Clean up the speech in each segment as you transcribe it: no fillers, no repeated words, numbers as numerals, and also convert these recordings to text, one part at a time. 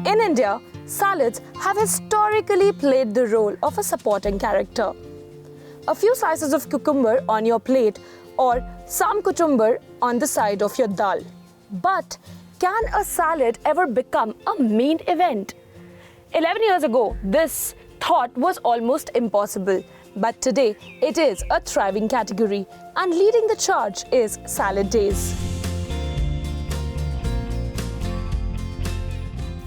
In India, salads have historically played the role of a supporting character. A few slices of cucumber on your plate or some cucumber on the side of your dal. But can a salad ever become a main event? 11 years ago, this thought was almost impossible. But today, it is a thriving category, and leading the charge is Salad Days.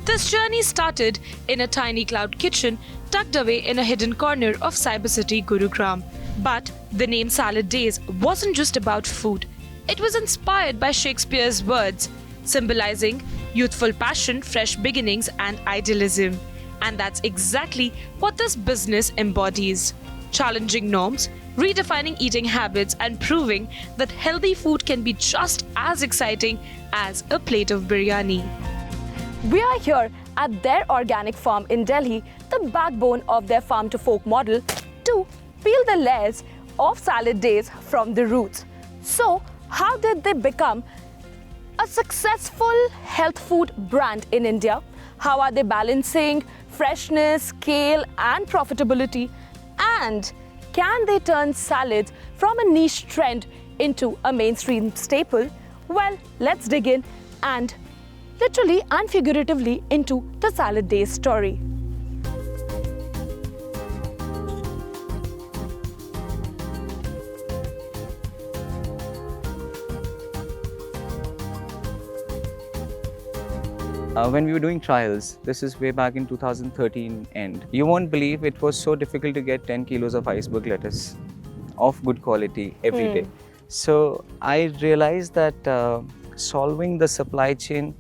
This journey started in a tiny cloud kitchen tucked away in a hidden corner of Cyber City, Gurugram. But the name Salad Days wasn't just about food. It was inspired by Shakespeare's words, symbolizing youthful passion, fresh beginnings, and idealism. And that's exactly what this business embodies. Challenging norms, redefining eating habits, and proving that healthy food can be just as exciting as a plate of biryani. We are here at their organic farm in Delhi, the backbone of their farm to fork model, to peel the layers of Salad Days from the roots. So, how did they become a successful health food brand in India? How are they balancing freshness, scale, and profitability? And can they turn salads from a niche trend into a mainstream staple? Well, let's dig in and literally and figuratively into the Salad Days story. When we were doing trials, this is way back in 2013 end, you won't believe it was so difficult to get 10 kilos of iceberg lettuce of good quality every day. So I realized that solving the supply chain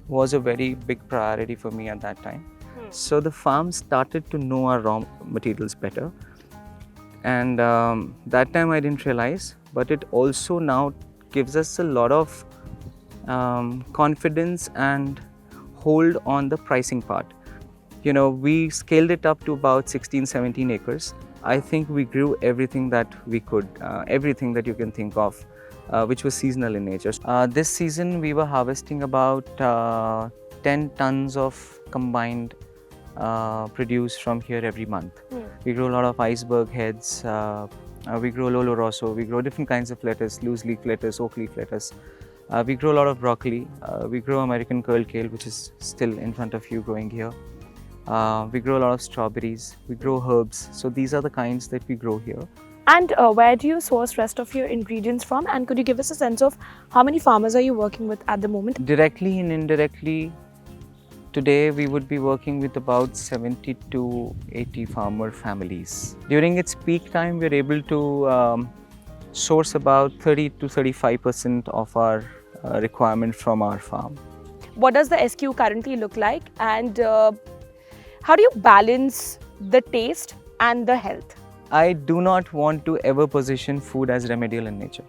was a very big priority for me at that time. So the farm started to know our raw materials better, and that time I didn't realize, but it also now gives us a lot of confidence and hold on the pricing part. You know, we scaled it up to about 16-17 acres. I think we grew everything that we could, everything that you can think of, which was seasonal in nature. This season we were harvesting about 10 tons of combined produce from here every month. We grow a lot of iceberg heads, we grow Lolo Rosso, we grow different kinds of lettuce, loose leaf lettuce, oak leaf lettuce. We grow a lot of broccoli, we grow American curl kale, which is still in front of you growing here. We grow a lot of strawberries, we grow herbs. So these are the kinds that we grow here. And where do you source rest of your ingredients from? And could you give us a sense of how many farmers are you working with at the moment? Directly and indirectly, today we would be working with about 70 to 80 farmer families. During its peak time, we're able to source about 30 to 35% of our requirement from our farm. What does the SKU currently look like, and how do you balance the taste and the health? I do not want to ever position food as remedial in nature.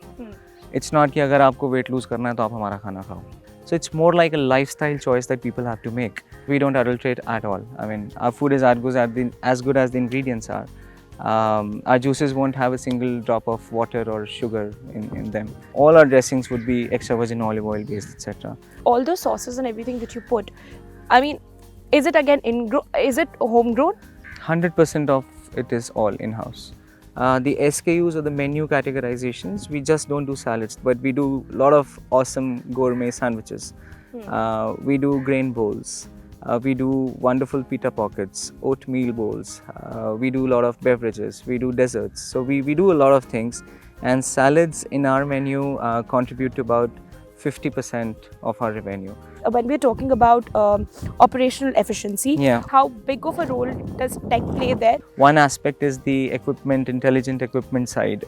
It's not कि अगर आपको weight lose करना है तो आप हमारा खाना खाओ. So it's more like a lifestyle choice that people have to make. We don't adulterate at all. I mean, our food is as good as the ingredients are. Our juices won't have a single drop of water or sugar in them. All our dressings would be extra virgin olive oil based, etc. All the sauces and everything that you put, I mean, is it again is it homegrown? 100% of it is all in-house. The SKUs or the menu categorizations, we just don't do salads, but we do a lot of awesome gourmet sandwiches. We do grain bowls. We do wonderful pita pockets, oatmeal bowls. We do a lot of beverages. We do desserts. So we do a lot of things. And salads in our menu contribute to about 50% of our revenue. When we're talking about operational efficiency, how big of a role does tech play there? One aspect is the equipment, intelligent equipment side.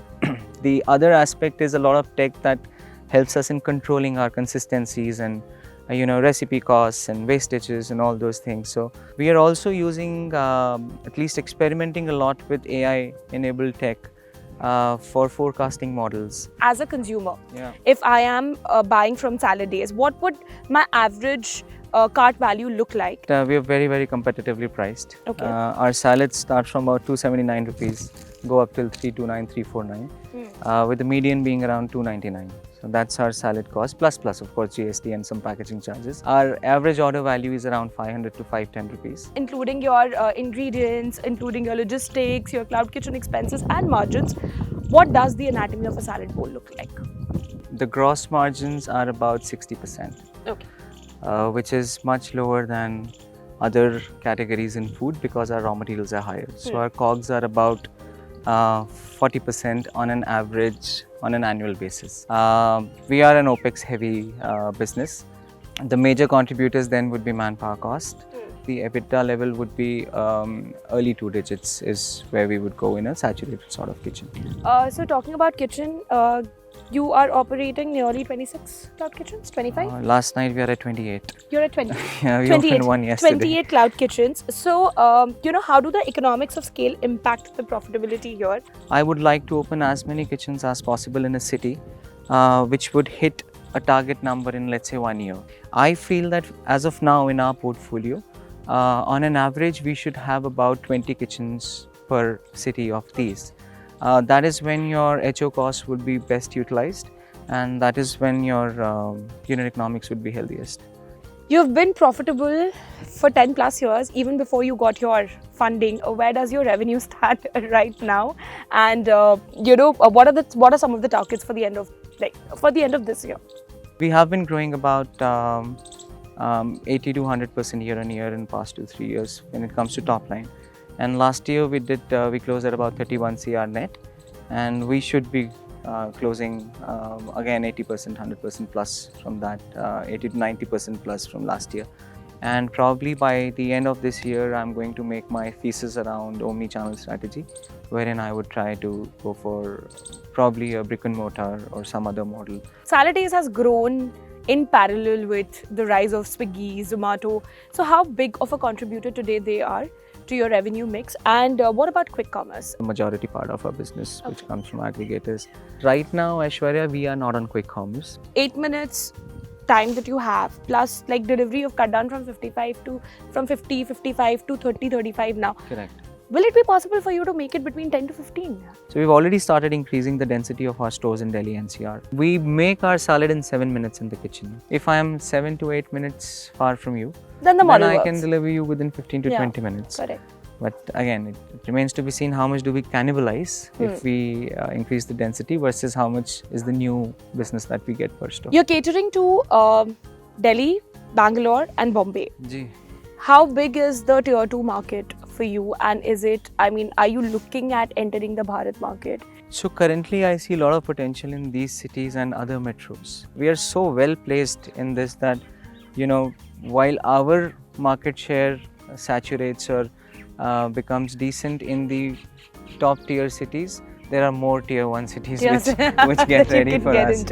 The other aspect is a lot of tech that helps us in controlling our consistencies and recipe costs and wastages and all those things. So we are also using, at least experimenting a lot with AI-enabled tech for forecasting models. As a consumer, if I am buying from Salad Days, what would my average cart value look like? We are very, very competitively priced. Okay. Our salads start from about 279 rupees, go up till 329, 349, with the median being around 299. So that's our salad cost, plus of course GST and some packaging charges. Our average order value is around 500 to 510 rupees. Including your ingredients, including your logistics, your cloud kitchen expenses and margins, what does the anatomy of a salad bowl look like? The gross margins are about 60%, Okay. which is much lower than other categories in food because our raw materials are higher. So our COGS are about 40% on an average on an annual basis. We are an OPEX heavy business. The major contributors then would be manpower cost. The EBITDA level would be early 2 digits is where we would go in a saturated sort of kitchen. So talking about kitchen, you are operating nearly 26 cloud kitchens, 25? Last night we are at 28. You're at 20. Yeah, we opened one yesterday. 28 cloud kitchens. So, how do the economics of scale impact the profitability here? I would like to open as many kitchens as possible in a city, which would hit a target number in, let's say, 1 year. I feel that as of now in our portfolio, on an average, we should have about 20 kitchens per city of these. That is when your HO costs would be best utilized, and that is when your unit economics would be healthiest. You've been profitable for 10 plus years, even before you got your funding. Where does your revenue start right now? And what are some of the targets for the end of this year? We have been growing about 80 to 100% year on year in the past 2-3 years when it comes to top line. And last year we closed at about 31 CR net, and we should be closing again 80%, 100% plus from that, 80 to 90% plus from last year. And probably by the end of this year, I'm going to make my thesis around omni-channel strategy, wherein I would try to go for probably a brick and mortar or some other model. Salad Days has grown in parallel with the rise of Swiggy, Zomato. So how big of a contributor today they are to your revenue mix? And what about quick commerce? The majority part of our business, which comes from aggregators. Right now, Aishwarya, we are not on quick commerce. 8 minutes time that you have, plus like delivery you've cut down from 50, 55 to 30, 35 now. Correct. Will it be possible for you to make it between 10 to 15? So we've already started increasing the density of our stores in Delhi NCR. We make our salad in 7 minutes in the kitchen. If I am 7 to 8 minutes far from you, then I can deliver you within 15 to 20 minutes. Correct. But again, it remains to be seen how much do we cannibalize if we increase the density versus how much is the new business that we get per store. You're catering to Delhi, Bangalore and Bombay. Ji. How big is the tier 2 market for you, and are you looking at entering the Bharat market? So currently I see a lot of potential in these cities and other metros. We are so well placed in this that, while our market share saturates or becomes decent in the top tier cities, there are more tier 1 cities which get ready for us.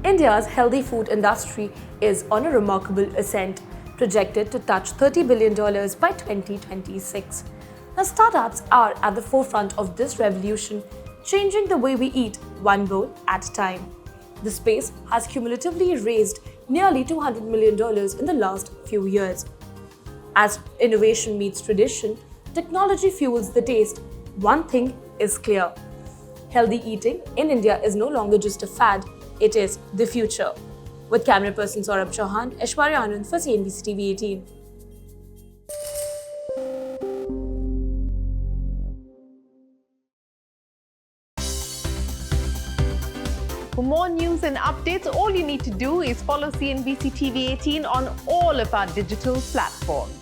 India's healthy food industry is on a remarkable ascent, projected to touch $30 billion by 2026. Now, startups are at the forefront of this revolution, changing the way we eat one bowl at a time. The space has cumulatively raised nearly $200 million in the last few years. As innovation meets tradition, technology fuels the taste. One thing is clear: healthy eating in India is no longer just a fad, it is the future. With camera person Saurabh Chauhan, Aishwarya Anand for CNBC TV18. For more news and updates, all you need to do is follow CNBC TV18 on all of our digital platforms.